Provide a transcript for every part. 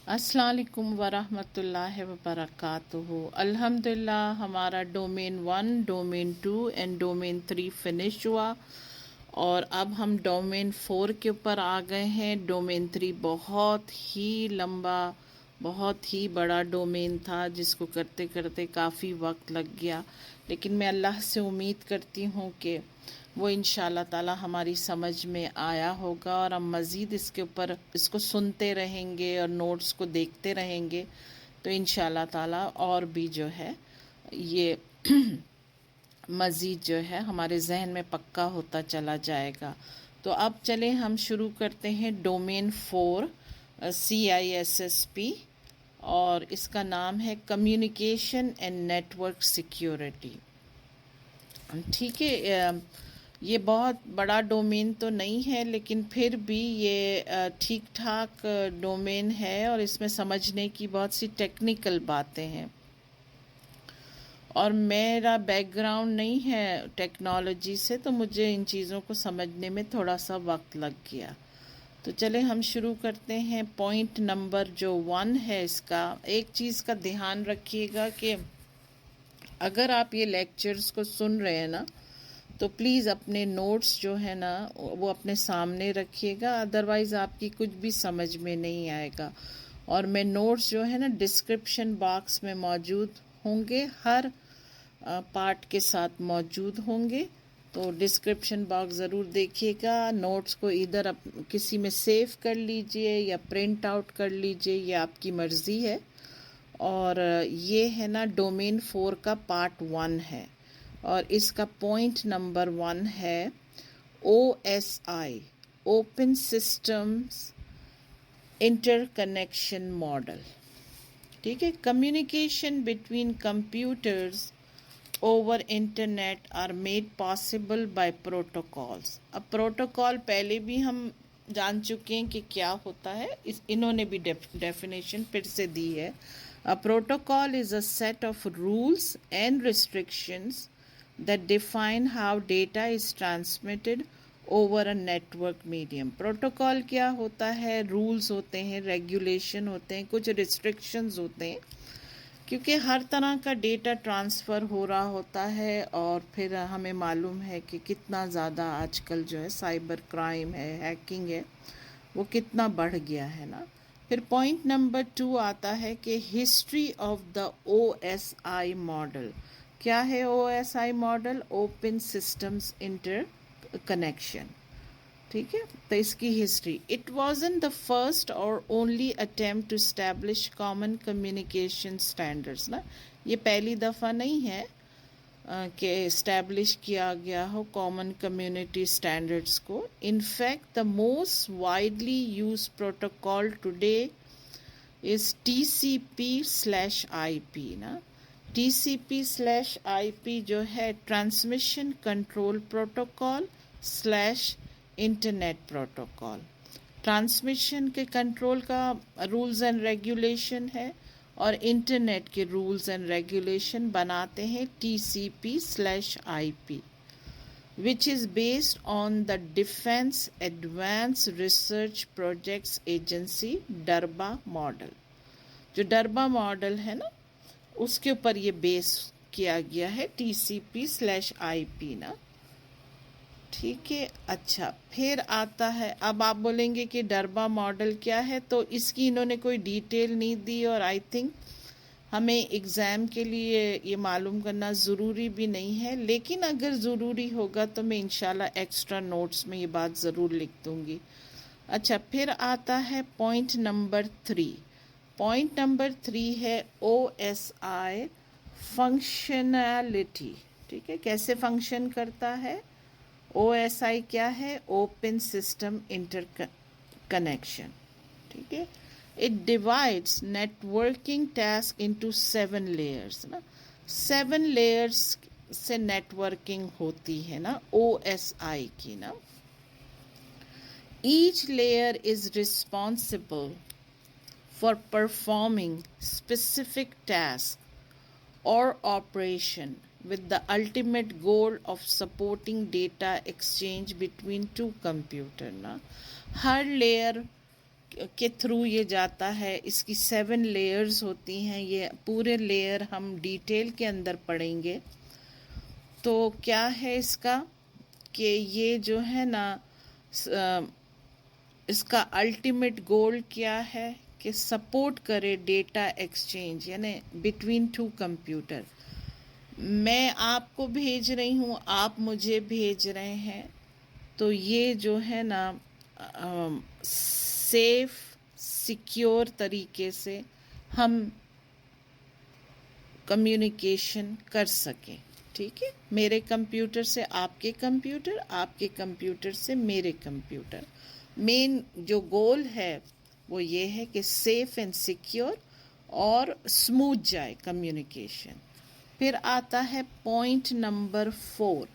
السلام علیکم ورحمۃ اللہ وبرکاتہ۔ الحمدللہ ہمارا domain 1، domain 2 and domain 3 finish ہوا، اور اب ہم ڈومین 4 کے اوپر آ گئے ہیں۔ ڈومین 3 بہت ہی لمبا، بہت ہی بڑا ڈومین تھا، جس کو کرتے کرتے کافی وقت لگ گیا، لیکن میں اللہ سے امید کرتی ہوں کہ وہ انشاءاللہ تعالی ہماری سمجھ میں آیا ہوگا، اور ہم مزید اس کے اوپر اس کو سنتے رہیں گے اور نوٹس کو دیکھتے رہیں گے تو انشاءاللہ تعالی اور بھی جو ہے یہ مزید جو ہے ہمارے ذہن میں پکا ہوتا چلا جائے گا۔ تو اب چلیں ہم شروع کرتے ہیں ڈومین 4، CISSP، اور اس کا نام ہے کمیونیکیشن اینڈ نیٹورک سیکیورٹی۔ ٹھیک ہے، یہ بہت بڑا ڈومین تو نہیں ہے، لیکن پھر بھی یہ ٹھیک ٹھاک ڈومین ہے، اور اس میں سمجھنے کی بہت سی ٹیکنیکل باتیں ہیں، اور میرا بیک گراؤنڈ نہیں ہے ٹیکنالوجی سے، تو مجھے ان چیزوں کو سمجھنے میں تھوڑا سا وقت لگ گیا۔ تو چلیں ہم شروع کرتے ہیں۔ پوائنٹ نمبر جو 1 ہے اس کا، ایک چیز کا دھیان رکھیے گا کہ اگر آپ یہ لیکچرز کو سن رہے ہیں نا، تو پلیز اپنے نوٹس جو ہے نا وہ اپنے سامنے رکھیے گا، ادروائز آپ کی کچھ بھی سمجھ میں نہیں آئے گا۔ اور میں نوٹس جو ہے نا ڈسکرپشن باکس میں موجود ہوں گے، ہر پارٹ کے ساتھ موجود ہوں گے، تو ڈسکرپشن باکس ضرور دیکھیے گا۔ نوٹس کو ادھر کسی میں سیو کر لیجئے یا پرنٹ آؤٹ کر لیجئے، یہ آپ کی مرضی ہے۔ اور یہ ہے نا ڈومین 4 کا پارٹ 1 ہے، اور اس کا پوائنٹ نمبر 1 ہے OSI، open systems interconnection model. ٹھیک ہے، communication between computers over internet are made possible by protocols. اب پروٹوکال پہلے بھی ہم جان چکے ہیں کہ کیا ہوتا ہے، انہوں نے بھی ڈیفینیشن پھر سے دی ہے۔ A protocol is a set of rules and restrictions that define how data is transmitted over a network medium۔ Protocol کیا ہوتا ہے؟ رولز ہوتے ہیں، ریگولیشن ہوتے ہیں، کچھ ریسٹرکشنز ہوتے ہیں، کیونکہ ہر طرح کا ڈیٹا ٹرانسفر ہو رہا ہوتا ہے، اور پھر ہمیں معلوم ہے کہ کتنا زیادہ آج کل جو ہے سائبر کرائم ہے، ہیکنگ ہے، وہ کتنا بڑھ گیا ہے نا۔ پھر پوائنٹ نمبر 2 آتا ہے کہ history of the OSI model. کیا ہے OSI model? Open systems interconnection. ٹھیک ہے، تو اس کی history, it wasn't the first اور only attempt to establish common communication standards نا، یہ پہلی دفعہ نہیں ہے کہ اسٹیبلش کیا گیا ہو کامن کمیونٹی اسٹینڈرڈس کو۔ In fact the most widely use protocol today is TCP/IP نا۔ TCP/IP جو ہے transmission control protocol / internet protocol. Transmission کے کنٹرول کا رولز اینڈ ریگولیشن ہے، اور انٹرنیٹ کے رولز اینڈ ریگولیشن بناتے ہیں TCP/IP، which is based on the Defense Advanced Research Projects Agency DARPA model. جو ڈربا ماڈل ہے نا اس کے اوپر یہ بیس کیا گیا ہے TCP/IP نا۔ ٹھیک ہے، اچھا پھر آتا ہے، اب آپ بولیں گے کہ ڈربا ماڈل کیا ہے، تو اس کی انہوں نے کوئی ڈیٹیل نہیں دی، اور آئی تھنک ہمیں ایگزام کے لیے یہ معلوم کرنا ضروری بھی نہیں ہے، لیکن اگر ضروری ہوگا تو میں انشاءاللہ ایکسٹرا نوٹس میں یہ بات ضرور لکھ دوں گی۔ اچھا پھر آتا ہے پوائنٹ نمبر 3۔ پوائنٹ نمبر 3 ہے OSI فنکشنالٹی۔ ٹھیک ہے، کیسے فنکشن کرتا ہے؟ OSI کیا ہے؟ Open system interconnection. ٹھیک ہے، it divides networking task into 7 layers نا۔ 7 لیئرس سے نیٹورکنگ ہوتی ہے نا OSI کی نا۔ Each layer is responsible for performing specific tasks or operation with the ultimate goal of supporting data exchange between two computers نا۔ ہر لیئر کے through یہ جاتا ہے. اس کی 7 لیئرز ہوتی ہیں. یہ پورے لیئر ہم ڈیٹیل کے اندر پڑھیں گے. تو کیا ہے اس کا کہ یہ جو ہے نا اس کا الٹیمیٹ گول کیا ہے کہ سپورٹ کرے ڈیٹا ایکسچینج یعنی بٹوین 2 کمپیوٹر. میں آپ کو بھیج رہی ہوں, آپ مجھے بھیج رہے ہیں, تو یہ جو ہے نا سیف سیکیور طریقے سے ہم کمیونیکیشن کر سکیں. ٹھیک ہے, میرے کمپیوٹر سے آپ کے کمپیوٹر, آپ کے کمپیوٹر سے میرے کمپیوٹر. مین جو گول ہے وہ یہ ہے کہ سیف اینڈ سیکیور اور اسموتھ جائے کمیونیکیشن. پھر آتا ہے پوائنٹ نمبر 4.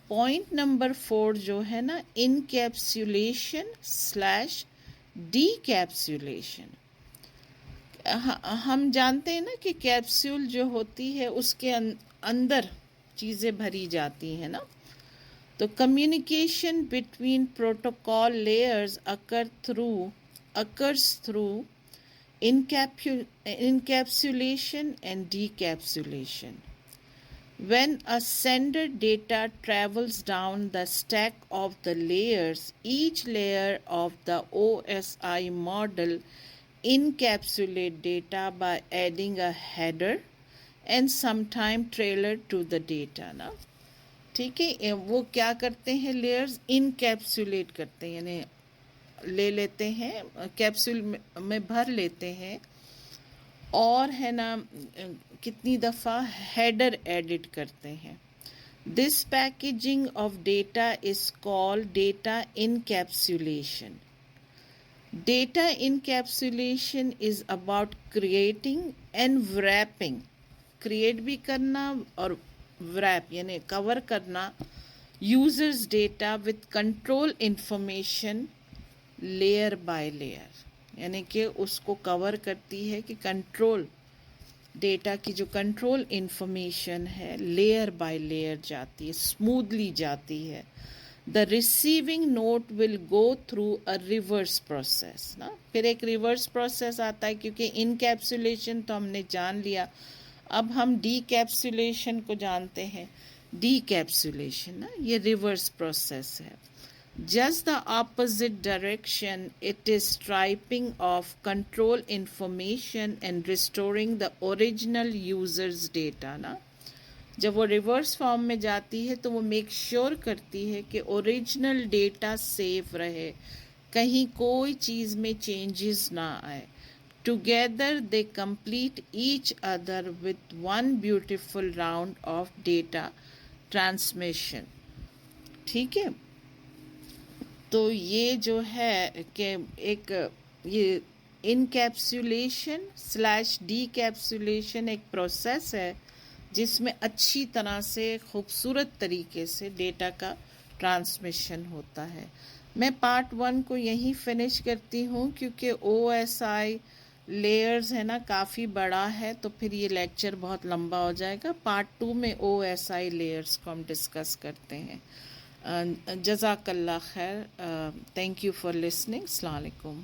پوائنٹ نمبر 4 جو ہے نا انکیپسولیشن سلیش ڈی کیپسولیشن. ہم جانتے ہیں نا کہ کیپسول جو ہوتی ہے اس کے اندر چیزیں بھری جاتی ہیں نا. تو communication between protocol layers occurs through encapsulation and decapsulation. When a sender data travels down the stack of the layers, each layer of the OSI model encapsulate data by adding a header and sometime trailer to the data نا. ٹھیک ہے, وہ کیا کرتے ہیں layers encapsulate کرتے ہیں یعنی لے لیتے ہیں کیپسول میں بھر لیتے ہیں, اور ہے نا کتنی دفعہ ہیڈر ایڈٹ کرتے ہیں. This packaging of data is called data encapsulation. Data encapsulation is about creating and wrapping. Create بھی کرنا اور وریپ یعنی کور کرنا users data with control information layer by layer. یعنی کہ اس کو کور کرتی ہے کہ کنٹرول ڈیٹا کی جو کنٹرول انفارمیشن ہے لیئر بائی لیئر جاتی ہے, اسموتھلی جاتی ہے. The receiving node will go through a reverse process نا. پھر ایک ریورس پروسیس آتا ہے کیونکہ انکیپسولیشن تو ہم نے جان لیا. اب ہم ڈی کیپسولیشن کو جانتے ہیں. ڈی کیپسولیشن نا یہ ریورس پروسیس ہے. Just the opposite direction, it is stripping of control information and restoring the original user's data نا. جب وہ ریورس فارم میں جاتی ہے تو وہ میک شیور کرتی ہے کہ اوریجنل ڈیٹا سیف رہے, کہیں کوئی چیز میں چینجز نہ آئے. Together they complete each other with one beautiful round of data transmission. ٹھیک ہے, تو یہ جو ہے کہ ایک یہ انکیپسولیشن سلیش ڈی کیپسولیشن ایک پروسیس ہے جس میں اچھی طرح سے خوبصورت طریقے سے ڈیٹا کا ٹرانسمیشن ہوتا ہے. میں پارٹ 1 کو یہیں فنش کرتی ہوں کیونکہ او ایس آئی لیئرز ہے نا کافی بڑا ہے, تو پھر یہ لیکچر بہت لمبا ہو جائے گا. پارٹ 2 میں او ایس آئی لیئرز کو ہم ڈسکس کرتے ہیں. جزاک اللہ خیر. Thank you for listening. السلام علیکم.